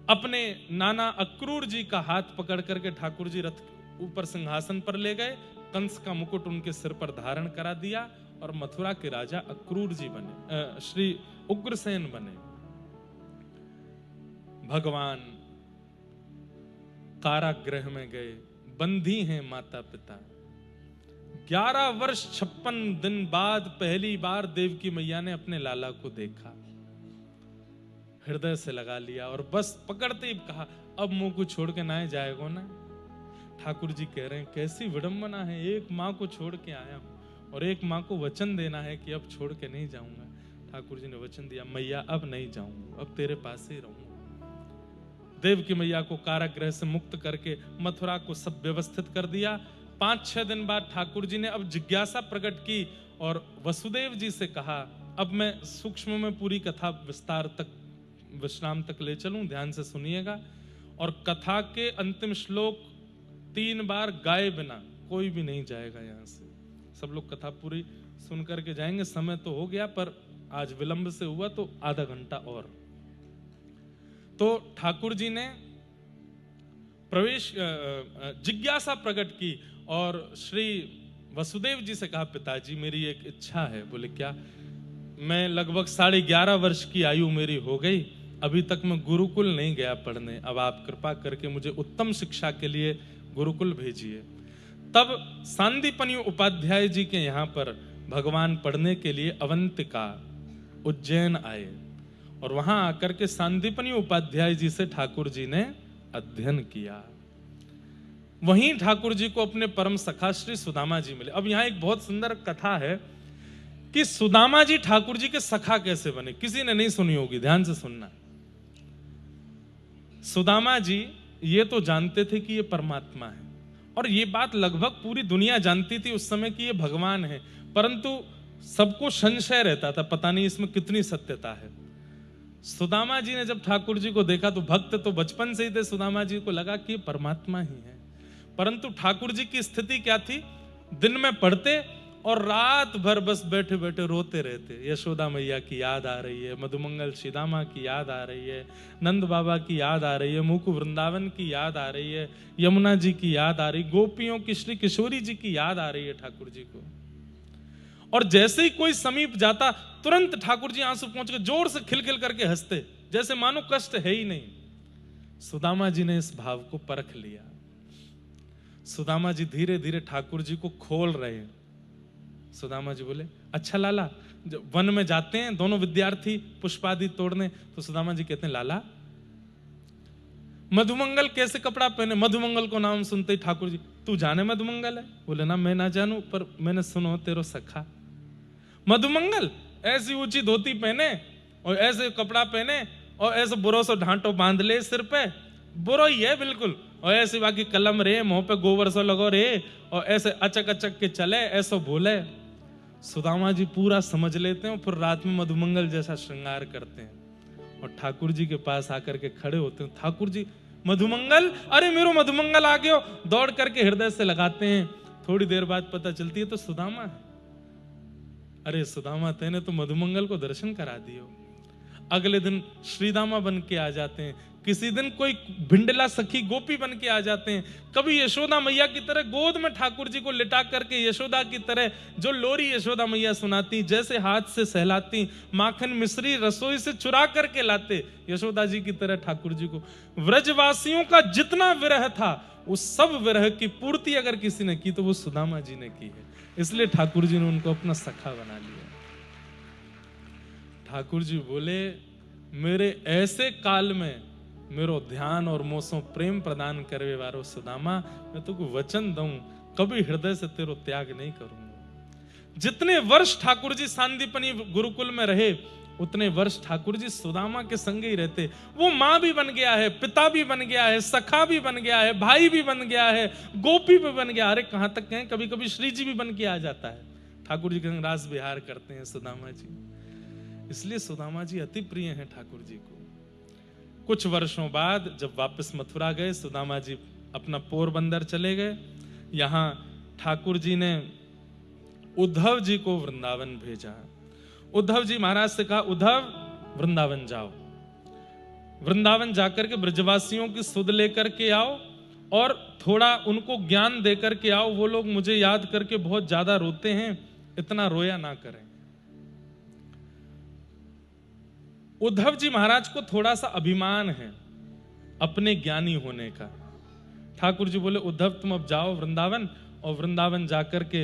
अपने नाना अक्रूर जी का हाथ पकड़ करके ठाकुर जी रथ ऊपर सिंहासन पर ले गए, कंस का मुकुट उनके सिर पर धारण करा दिया और मथुरा के राजा अक्रूर जी बने, श्री उग्रसेन बने। भगवान कारागृह में गए, बंदी हैं माता पिता। 11 वर्ष 56 दिन बाद पहली बार देवकी मैया ने अपने लाला को देखा, हृदय से लगा लिया और बस पकड़ते ही कहा, अब मुंह को छोड़ के ना जाएगा ना। ठाकुर जी कह रहे हैं कैसी विडंबना है, एक माँ को छोड़ के आया हूं और एक माँ को वचन देना है कि अब छोड़ के नहीं जाऊंगा। ठाकुर जी ने वचन दिया, मैया अब नहीं जाऊंगा, अब तेरे पास ही रहूंगा। देवकी मैया को कारागृह से मुक्त करके मथुरा को सब व्यवस्थित कर दिया। 5-6 दिन बाद ठाकुर जी ने अब जिज्ञासा प्रकट की और वसुदेव जी से कहा, अब मैं सूक्ष्म में पूरी कथा विस्तार तक विश्राम तक ले चलूं, ध्यान से सुनिएगा। और कथा के अंतिम श्लोक 3 बार गाए बिना कोई भी नहीं जाएगा यहां से। सब लोग कथा पूरी सुन करके जाएंगे। समय तो हो गया पर आज विलंब से हुआ तो आधा घंटा और। तो ठाकुर जी ने प्रवेश जिज्ञासा प्रकट की और श्री वसुदेव जी से कहा, पिताजी मेरी एक इच्छा है। बोले क्या? मैं लगभग 11.5 वर्ष की आयु मेरी हो गई, अभी तक मैं गुरुकुल नहीं गया पढ़ने, अब आप कृपा करके मुझे उत्तम शिक्षा के लिए गुरुकुल भेजिए। तब सांदीपनि उपाध्याय जी के यहाँ पर भगवान पढ़ने के लिए अवंतिका उज्जैन आए और वहां आकर के सांदीपनि उपाध्याय जी से ठाकुर जी ने अध्ययन किया। वहीं ठाकुर जी को अपने परम सखा श्री सुदामा जी मिले। अब यहाँ एक बहुत सुंदर कथा है कि सुदामा जी ठाकुर जी के सखा कैसे बने, किसी ने नहीं सुनी होगी, ध्यान से सुनना। सुदामा जी ये तो जानते थे कि ये परमात्मा है और ये बात लगभग पूरी दुनिया जानती थी उस समय कि ये भगवान है, परंतु सबको संशय रहता था, पता नहीं इसमें कितनी सत्यता है। सुदामा जी ने जब ठाकुर जी को देखा तो भक्त तो बचपन से ही थे, सुदामा जी को लगा कि ये परमात्मा ही है। परंतु ठाकुर जी की स्थिति क्या थी, दिन में पढ़ते और रात भर बस बैठे बैठे रोते रहते। यशोदा मैया की याद आ रही है, मधुमंगल श्रीदामा की याद आ रही है, नंद बाबा की याद आ रही है, मुकु वृंदावन की याद आ रही है, यमुना जी की याद आ रही, गोपियों की श्री किशोरी जी की याद आ रही है ठाकुर जी को। और जैसे ही कोई समीप जाता तुरंत ठाकुर जी आंसू पहुंच के जोर से खिलखिल करके हंसते, जैसे मानो कष्ट है ही नहीं। सुदामा जी ने इस भाव को परख लिया। सुदामा जी धीरे धीरे ठाकुर जी को खोल रहे हैं। सुदामा जी बोले, अच्छा लाला, जब वन में जाते हैं दोनों विद्यार्थी पुष्पादि तोड़ने, तो सुदामा जी कहते हैं, लाला मधुमंगल कैसे कपड़ा पहने? मधुमंगल को नाम सुनते ही ठाकुर जी, तू जाने मधुमंगल है? बोले ना, मैं ना जानू, पर मैंने सुनो तेरो सखा मधुमंगल ऐसी ऊंची धोती पहने और ऐसे कपड़ा पहने और ऐसे बुरो सो ढांटो बांध ले सिर पे, बुरो ही है बिल्कुल, और ऐसे बाकी कलम रे, मुंह पे गोबर सो लगो रे, और ऐसे अचक अचक के चले, ऐसो बोले। सुदामा जी पूरा समझ लेते हैं और फिर रात में मधुमंगल जैसा श्रृंगार करते हैं और ठाकुर जी के पास आकर के खड़े होते हैं। ठाकुर जी, मधुमंगल, अरे मेरो मधुमंगल आ गयो, दौड़ करके हृदय से लगाते हैं। थोड़ी देर बाद पता चलती है तो सुदामा है। अरे सुदामा, तेने तो मधुमंगल को दर्शन करा दियो। अगले दिन श्रीदामा बन के आ जाते हैं, किसी दिन कोई भिंडला सखी गोपी बन के आ जाते हैं, कभी यशोदा मैया की तरह गोद में ठाकुर जी को लिटा करके यशोदा की तरह जो लोरी यशोदा मैया सुनाती, जैसे हाथ से सहलाती, माखन मिश्री रसोई से चुरा करके लाते यशोदा जी की तरह ठाकुर जी को। व्रजवासियों का जितना विरह था उस सब विरह की पूर्ति अगर किसी ने की तो वो सुदामा जी ने की है, इसलिए ठाकुर जी ने उनको अपना सखा बना लिया। ठाकुर जी बोले, मेरे ऐसे काल में मेरो ध्यान और मोसो प्रेम प्रदान करवे वारो सुदामा, मैं तुझको वचन दूं कभी हृदय से तेरो त्याग नहीं करूंगा। जितने वर्ष ठाकुर जी सांदीपनि गुरुकुल में रहे उतने वर्ष ठाकुर जी सुदामा के संग ही रहते। वो माँ भी बन गया है, पिता भी बन गया है, सखा भी बन गया है, भाई भी बन गया है, गोपी भी बन गया। अरे कहां तक कहें, कभी कभी श्री जी भी बन के आ जाता है। ठाकुर जी के संग रास विहार करते हैं सुदामा जी, इसलिए सुदामा जी अति प्रिय हैं ठाकुर जी को। कुछ वर्षों बाद जब वापस मथुरा गए, सुदामा जी अपना पोरबंदर चले गए। यहां ठाकुर जी ने उद्धव जी को वृंदावन भेजा। उद्धव जी महाराज से कहा, उद्धव वृंदावन जाओ। वृंदावन जाकर के ब्रजवासियों की सुध लेकर के आओ और थोड़ा उनको ज्ञान देकर के आओ। वो लोग मुझे याद करके बहुत ज्यादा रोते हैं, इतना रोया ना करें। उद्धव जी महाराज को थोड़ा सा अभिमान है अपने ज्ञानी होने का। ठाकुर जी बोले उद्धव तुम अब जाओ वृंदावन, और वृंदावन जाकर के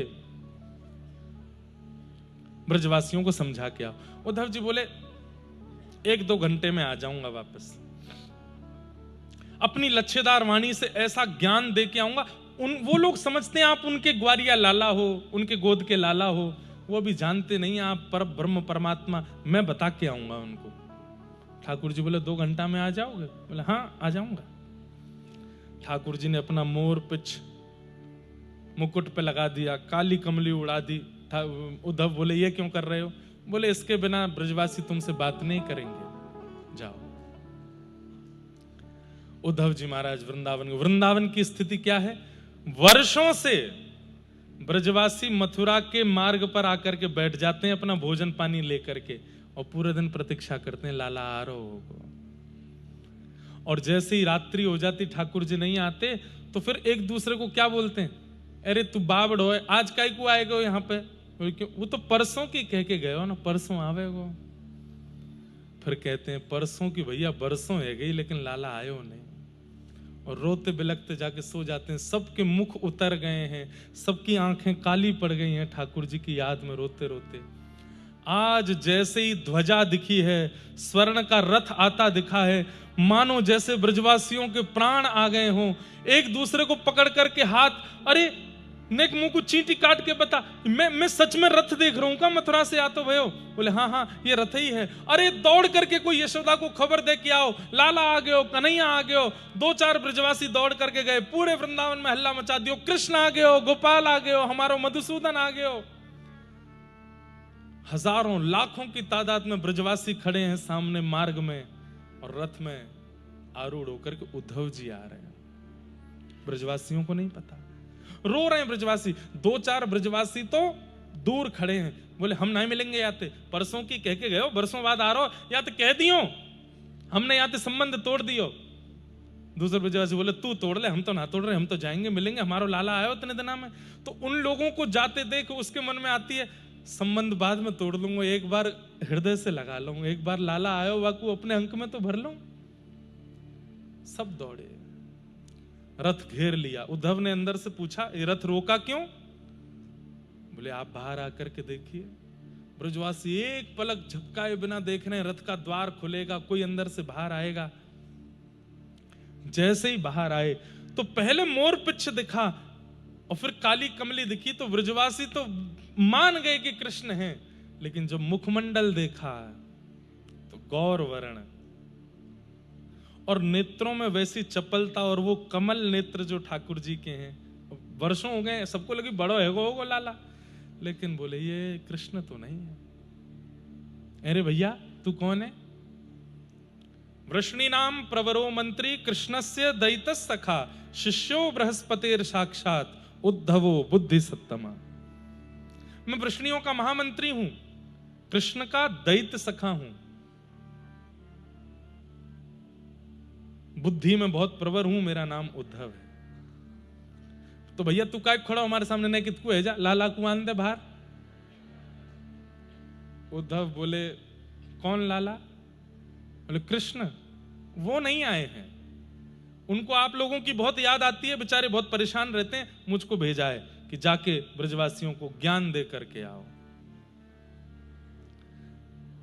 ब्रजवासियों को समझा के आओ। उद्धव जी बोले 1-2 घंटे में आ जाऊंगा वापस, अपनी लच्छेदार वाणी से ऐसा ज्ञान दे के आऊंगा। वो लोग समझते हैं आप उनके ग्वारिया लाला हो, उनके गोद के लाला हो, वो भी जानते नहीं आप पर ब्रह्म परमात्मा। मैं बता के आऊंगा उनको। ठाकुर जी बोले 2 घंटा में आ जाओगे? बोले हाँ आ जाऊंगा। ठाकुर जी ने अपना मोर पिच मुकुट पे लगा दिया, काली कमली उड़ा दी। उद्धव बोले ये क्यों कर रहे हो? बोले इसके बिना ब्रजवासी तुमसे बात नहीं करेंगे, जाओ। उद्धव जी महाराज वृंदावन की स्थिति क्या है? वर्षों से ब्रजवासी मथुरा के मार्ग पर आकर के बैठ जाते हैं अपना भोजन पानी लेकर के, और पूरे दिन प्रतीक्षा करते हैं लाला आ रहा होगा। और जैसे ही रात्रि हो जाती ठाकुर जी नहीं आते तो फिर एक दूसरे को क्या बोलते हैं, अरे तू बावड़ हो, आज काहे को आएगा यहाँ पे? वो तो परसों की कह के गए हो ना, परसों आवेगो। फिर कहते हैं परसों की भैया बरसों है गई लेकिन लाला आयो नहीं। और रोते बिलखते जाके सो जाते हैं। सबके मुख उतर गए हैं, सबकी आंखें काली पड़ गई हैं ठाकुर जी की याद में रोते रोते। आज जैसे ही ध्वजा दिखी है, स्वर्ण का रथ आता दिखा है, मानो जैसे ब्रजवासियों के प्राण आ गए हों। एक दूसरे को पकड़ करके हाथ, अरे नेक मुंह को चींटी काट के बता, मैं सच में रथ देख रहा हूं का मथुरा से आते भयो? बोले हाँ हाँ ये रथ ही है। अरे दौड़ करके कोई यशोदा को खबर दे के आओ, लाला आ गए हो, कन्हैया आ गए हो। 2-4 ब्रजवासी दौड़ करके गए, पूरे वृंदावन में हल्ला मचा दियो, कृष्ण आ गए हो, गोपाल आ गए हो, हमारो मधुसूदन आ गए हो। हजारों लाखों की तादाद में ब्रजवासी खड़े हैं सामने मार्ग में, और रथ में आरूढ़ होकर के उद्धव जी आ रहे हैं। ब्रजवासियों को नहीं पता, रो रहे हैं ब्रजवासी। 2-4 ब्रजवासी तो दूर खड़े हैं, बोले हम नहीं मिलेंगे याते, परसों की कह के गए हो, बरसों बाद आ रहे हो, या तो कह दियो हमने याते संबंध तोड़ दियो। दूसरे ब्रजवासी बोले तू तोड़ ले, हम तो ना तोड़ रहे, हम तो जाएंगे मिलेंगे, हमारा लाला आयो इतने दिना में। तो उन लोगों को जाते देख उसके मन में आती है संबंध बाद में तोड़ लूंगा, एक बार हृदय से लगा लूंगा, एक बार लाला आयो वाकू अपने अंक में तो भर लूं। सब दौड़े, रथ घेर लिया। उद्धव ने अंदर से पूछा ये रथ रोका क्यों? बोले आप बाहर आकर के देखिए। ब्रजवासी एक पलक झपकाए बिना देख रहे हैं, रथ का द्वार खुलेगा, कोई अंदर से बाहर आएगा। जैसे ही बाहर आए तो पहले मोर पिच्छ दिखा और फिर काली कमली दिखी, तो ब्रजवासी तो मान गए कि कृष्ण हैं। लेकिन जब मुखमंडल देखा तो गौर वर्ण और नेत्रों में वैसी चपलता, और वो कमल नेत्र जो ठाकुर जी के हैं। वर्षों हो गए, सबको लगी बड़ो है गो लाला, लेकिन बोले ये कृष्ण तो नहीं है। अरे भैया तू कौन है? वृष्णि नाम प्रवरो मंत्री कृष्णस्य दैत सखा शिष्यो बृहस्पतिर साक्षात उद्धवो बुद्धि सत्तमा। मैं वृष्णियों का महामंत्री हूं, कृष्ण का दैत्य सखा हूं, बुद्धि में बहुत प्रवर हूं, मेरा नाम उद्धव है। तो भैया तू काय खड़ा हमारे सामने, नहीं कितकू है जा, लाला को आन दे बाहर। उद्धव बोले कौन लाला? बोले कृष्ण। वो नहीं आए हैं, उनको आप लोगों की बहुत याद आती है, बेचारे बहुत परेशान रहते हैं, मुझको भेजा है कि जाके ब्रजवासियों को ज्ञान दे करके आओ।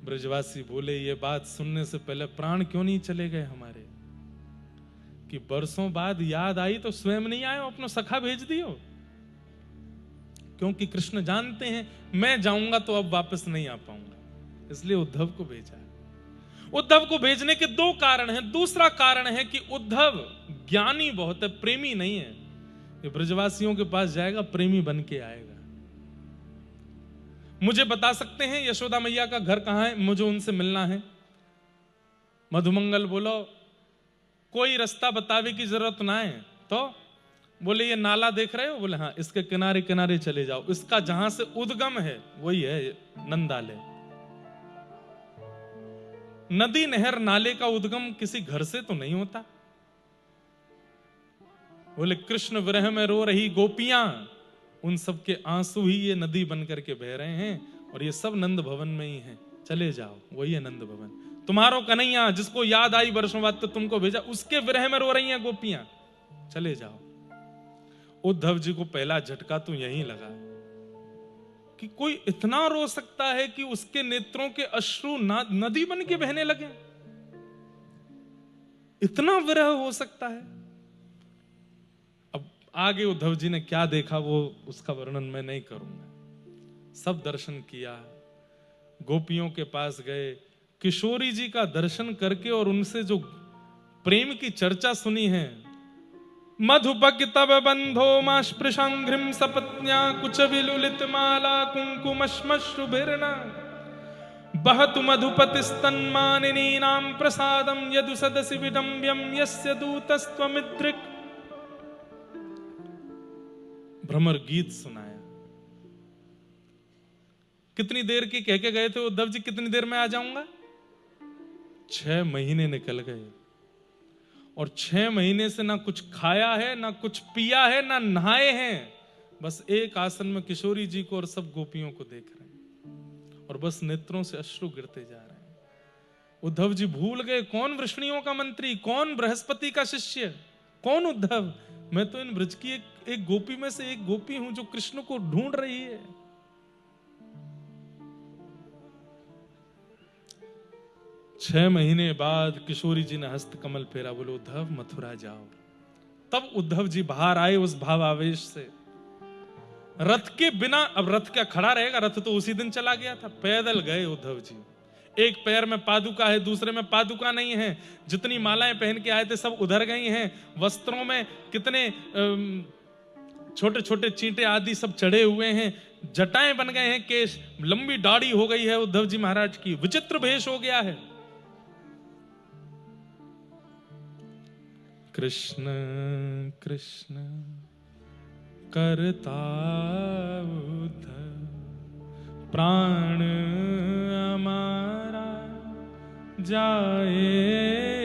ब्रजवासी बोले ये बात सुनने से पहले प्राण क्यों नहीं चले गए हमारे, कि बरसों बाद याद आई तो स्वयं नहीं आए, अपना सखा भेज दियो। क्योंकि कृष्ण जानते हैं मैं जाऊंगा तो अब वापस नहीं आ पाऊंगा, इसलिए उद्धव को भेजा। उद्धव को भेजने के 2 कारण हैं। दूसरा कारण है कि उद्धव ज्ञानी बहुत है, प्रेमी नहीं है। ये ब्रजवासियों के पास जाएगा प्रेमी बन के आएगा। मुझे बता सकते हैं यशोदा मैया का घर कहां है, मुझे उनसे मिलना है। मधुमंगल बोलो कोई रास्ता बतावे की जरूरत ना है। तो बोले ये नाला देख रहे हो? बोले हाँ, इसके किनारे किनारे चले जाओ, इसका जहां से उद्गम है वही है नंदालय। नदी नहर नाले का उद्गम किसी घर से तो नहीं होता। बोले कृष्ण विरह में रो रही गोपियां, उन सब के आंसू ही ये नदी बन करके बह रहे हैं, और ये सब नंद भवन में ही है। चले जाओ, वही है नंद भवन। तुम्हारो कन्हैया जिसको याद आई वर्षों बाद तो तुमको भेजा, उसके विरह में रो रही हैं गोपियां, चले जाओ। उद्धव जी को पहला झटका तो यही लगा कि कोई इतना रो सकता है कि उसके नेत्रों के अश्रु नदी बन के बहने लगे, इतना विरह हो सकता है। अब आगे उद्धव जी ने क्या देखा वो उसका वर्णन मैं नहीं करूंगा। सब दर्शन किया, गोपियों के पास गए, किशोरी जी का दर्शन करके और उनसे जो प्रेम की चर्चा सुनी है, मधुपक तब बंधो मास्पृशंघ्रिम सपत्न्या कुच विलुलित माला कुंकुमश्मश्रुभिर्ना बहतु मधुपतिस्तन्मानिनी नाम प्रसादम यदु सदसि विडम्ब्यम यस्य दूतस्त्वमिद्रिक। भ्रमर गीत सुनाया। कितनी देर की कह के गए थे उद्धव जी, कितनी देर में आ जाऊंगा? 6 महीने निकल गए, और 6 महीने से ना कुछ खाया है, ना कुछ पिया है, ना नहाए हैं। बस एक आसन में किशोरी जी को और सब गोपियों को देख रहे हैं, और बस नेत्रों से अश्रु गिरते जा रहे हैं। उद्धव जी भूल गए कौन वृष्णियों का मंत्री, कौन बृहस्पति का शिष्य, कौन उद्धव। मैं तो इन ब्रज की एक गोपी में से एक गोपी हूं जो कृष्ण को ढूंढ रही है। छह महीने बाद किशोरी जी ने हस्त कमल फेरा, बोले उद्धव मथुरा जाओ। तब उद्धव जी बाहर आए उस भावावेश से, रथ के बिना। अब रथ क्या खड़ा रहेगा, रथ तो उसी दिन चला गया था। पैदल गए उद्धव जी। एक पैर में पादुका है, दूसरे में पादुका नहीं है। जितनी मालाएं पहन के आए थे सब उधर गई हैं। वस्त्रों में कितने छोटे छोटे चींटे आदि सब चढ़े हुए हैं। जटाएं बन गए हैं, केश, लंबी दाढ़ी हो गई है उद्धव जी महाराज की, विचित्र भेष हो गया है। कृष्ण कृष्ण करता उद्धव, प्राण हमारा जाए